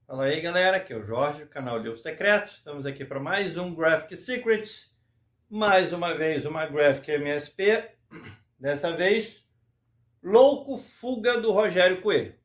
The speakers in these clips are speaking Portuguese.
Fala aí galera, aqui é o Jorge, do canal Livro Secreto. Estamos aqui para mais um Graphic Secrets. Mais uma vez uma Graphic MSP. Dessa vez, Louco Fuga do Rogério Coelho.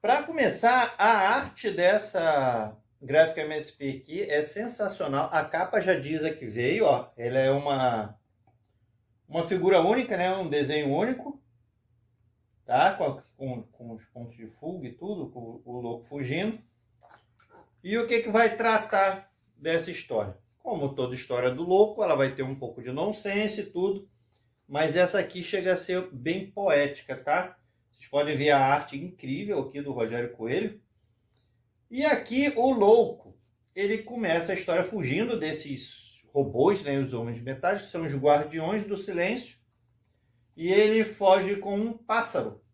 Para começar, a arte dessa Graphic MSP aqui é sensacional. A capa já diz a que veio, ó. Ela é uma figura única, né? Um desenho único, tá? Com os pontos de fuga e tudo, com o louco fugindo. E o que vai tratar dessa história? Como toda história do louco, ela vai ter um pouco de nonsense e tudo, mas essa aqui chega a ser bem poética, tá? Vocês podem ver a arte incrível aqui do Rogério Coelho. E aqui o louco, ele começa a história fugindo desses robôs, né, os homens metálicos, que são os guardiões do silêncio. E ele foge com um pássaro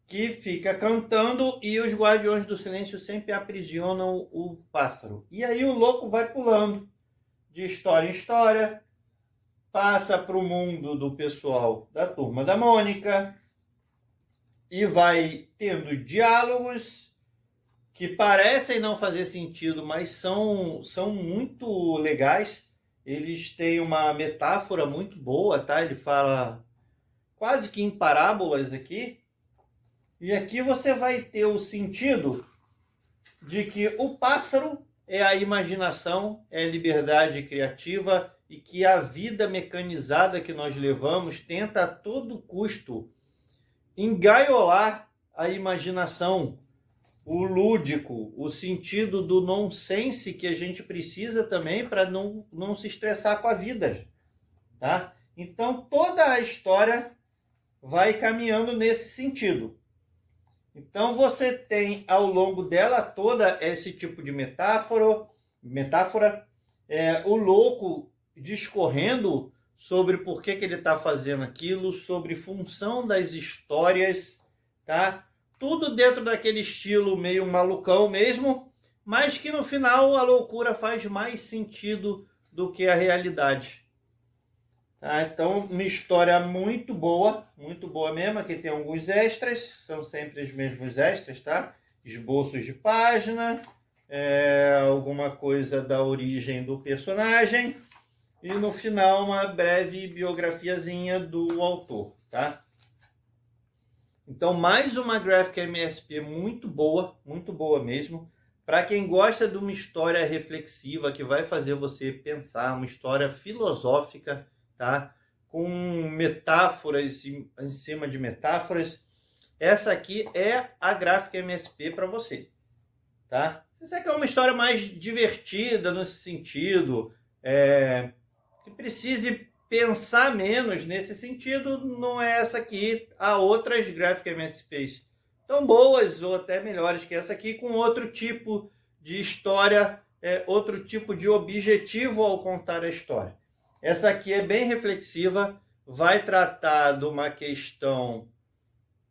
que fica cantando e os guardiões do silêncio sempre aprisionam o pássaro. E aí o louco vai pulando de história em história, passa para o mundo do pessoal da Turma da Mônica e vai tendo diálogos que parecem não fazer sentido, mas são muito legais. Eles têm uma metáfora muito boa, tá? Ele fala quase que em parábolas aqui. E aqui você vai ter o sentido de que o pássaro é a imaginação, é a liberdade criativa e que a vida mecanizada que nós levamos tenta a todo custo engaiolar a imaginação, o lúdico, o sentido do nonsense que a gente precisa também para não se estressar com a vida, tá? Então toda a história vai caminhando nesse sentido. Então você tem ao longo dela toda esse tipo de metáfora, o louco discorrendo sobre por que ele está fazendo aquilo, sobre função das histórias, tá? Tudo dentro daquele estilo meio malucão mesmo, mas que no final a loucura faz mais sentido do que a realidade. Tá? Então, uma história muito boa mesmo. Aqui tem alguns extras, são sempre os mesmos extras, tá? Esboços de página, alguma coisa da origem do personagem e no final uma breve biografiazinha do autor, tá? Então, mais uma Graphic MSP muito boa mesmo. Para quem gosta de uma história reflexiva que vai fazer você pensar, uma história filosófica, tá? Com metáforas em cima de metáforas. Essa aqui é a Graphic MSP para você, tá? Se você quer uma história mais divertida nesse sentido, que precise pensar menos nesse sentido, não é essa aqui. Há outras Graphic MSPs tão boas ou até melhores que essa aqui, com outro tipo de história, outro tipo de objetivo ao contar a história. Essa aqui é bem reflexiva, vai tratar de uma questão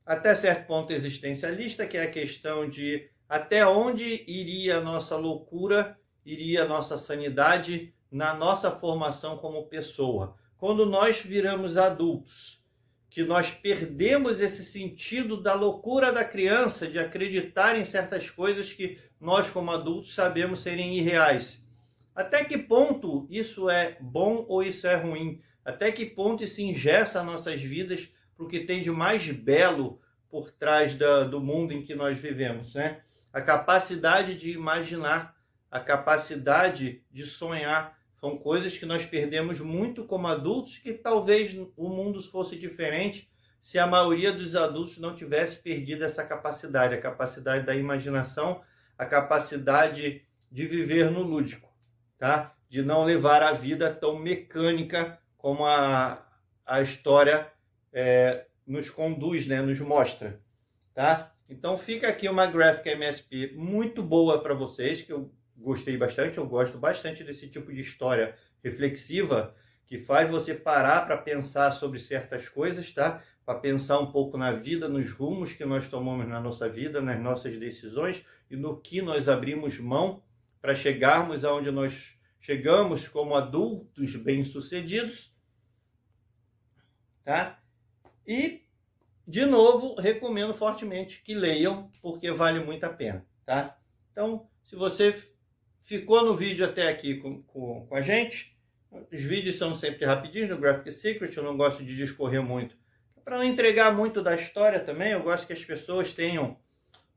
até certo ponto existencialista, que é a questão de até onde iria a nossa loucura, iria a nossa sanidade na nossa formação como pessoa. Quando nós viramos adultos, que nós perdemos esse sentido da loucura da criança, de acreditar em certas coisas que nós como adultos sabemos serem irreais. Até que ponto isso é bom ou isso é ruim? Até que ponto isso engessa nossas vidas para o que tem de mais belo por trás do mundo em que nós vivemos, né? A capacidade de imaginar, a capacidade de sonhar, são coisas que nós perdemos muito como adultos, que talvez o mundo fosse diferente se a maioria dos adultos não tivesse perdido essa capacidade, a capacidade da imaginação, a capacidade de viver no lúdico, tá? De não levar a vida tão mecânica como a história nos conduz, né? Nos mostra, tá? Então fica aqui uma Graphic MSP muito boa para vocês, que eu gostei bastante. Eu gosto bastante desse tipo de história reflexiva, que faz você parar para pensar sobre certas coisas, tá? Para pensar um pouco na vida, nos rumos que nós tomamos na nossa vida, nas nossas decisões e no que nós abrimos mão para chegarmos aonde nós chegamos como adultos bem-sucedidos, tá? E, de novo, recomendo fortemente que leiam, porque vale muito a pena, tá? Então, se você ficou no vídeo até aqui com a gente, os vídeos são sempre rapidinhos no Graphic Secret, eu não gosto de discorrer muito. Para não entregar muito da história também, eu gosto que as pessoas tenham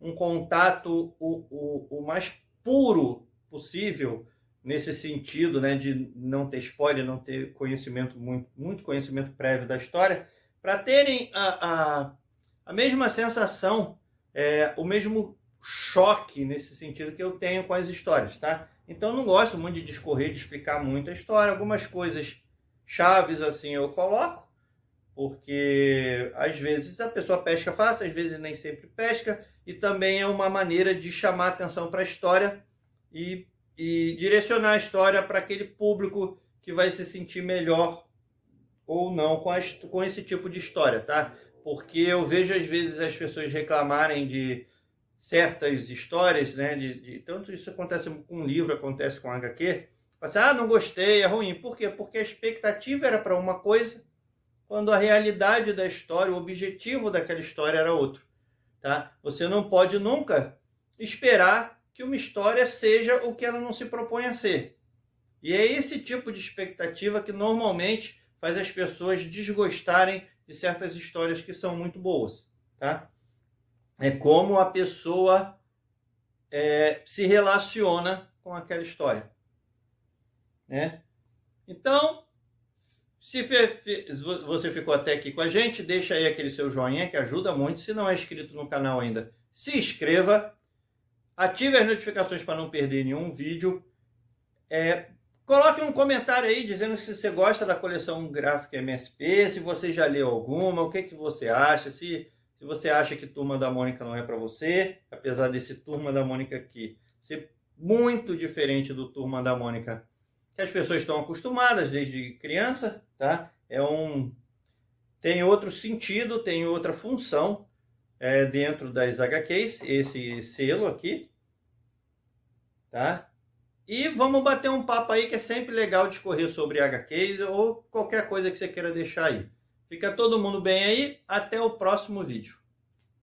um contato o mais puro possível, nesse sentido, né, de não ter spoiler, não ter conhecimento, muito conhecimento prévio da história, para terem a mesma sensação, o mesmo choque nesse sentido que eu tenho com as histórias, tá? Então não gosto muito de discorrer, de explicar muito a história. Algumas coisas chaves assim eu coloco, porque às vezes a pessoa pesca fácil, às vezes nem sempre pesca, e também é uma maneira de chamar atenção para a história e direcionar a história para aquele público que vai se sentir melhor ou não com esse tipo de história, tá? Porque eu vejo às vezes as pessoas reclamarem de certas histórias, né? Tanto isso acontece com livro, acontece com HQ. Assim, não gostei, é ruim. Por quê? Porque a expectativa era para uma coisa, quando a realidade da história, o objetivo daquela história era outro, tá? Você não pode nunca esperar que uma história seja o que ela não se propõe a ser. E é esse tipo de expectativa que normalmente faz as pessoas desgostarem de certas histórias que são muito boas, tá? É como a pessoa se relaciona com aquela história, né? Então, se você ficou até aqui com a gente, deixa aí aquele seu joinha que ajuda muito. Se não é inscrito no canal ainda, se inscreva. Ative as notificações para não perder nenhum vídeo. Coloque um comentário aí dizendo se você gosta da coleção gráfica MSP, se você já leu alguma, o que você acha, se você acha que Turma da Mônica não é para você, apesar desse Turma da Mônica aqui ser muito diferente do Turma da Mônica que as pessoas estão acostumadas desde criança, tá? Tem outro sentido, tem outra função dentro das HQs, esse selo aqui, tá? E vamos bater um papo aí que é sempre legal discorrer sobre HQs ou qualquer coisa que você queira deixar aí. Fica todo mundo bem aí, até o próximo vídeo.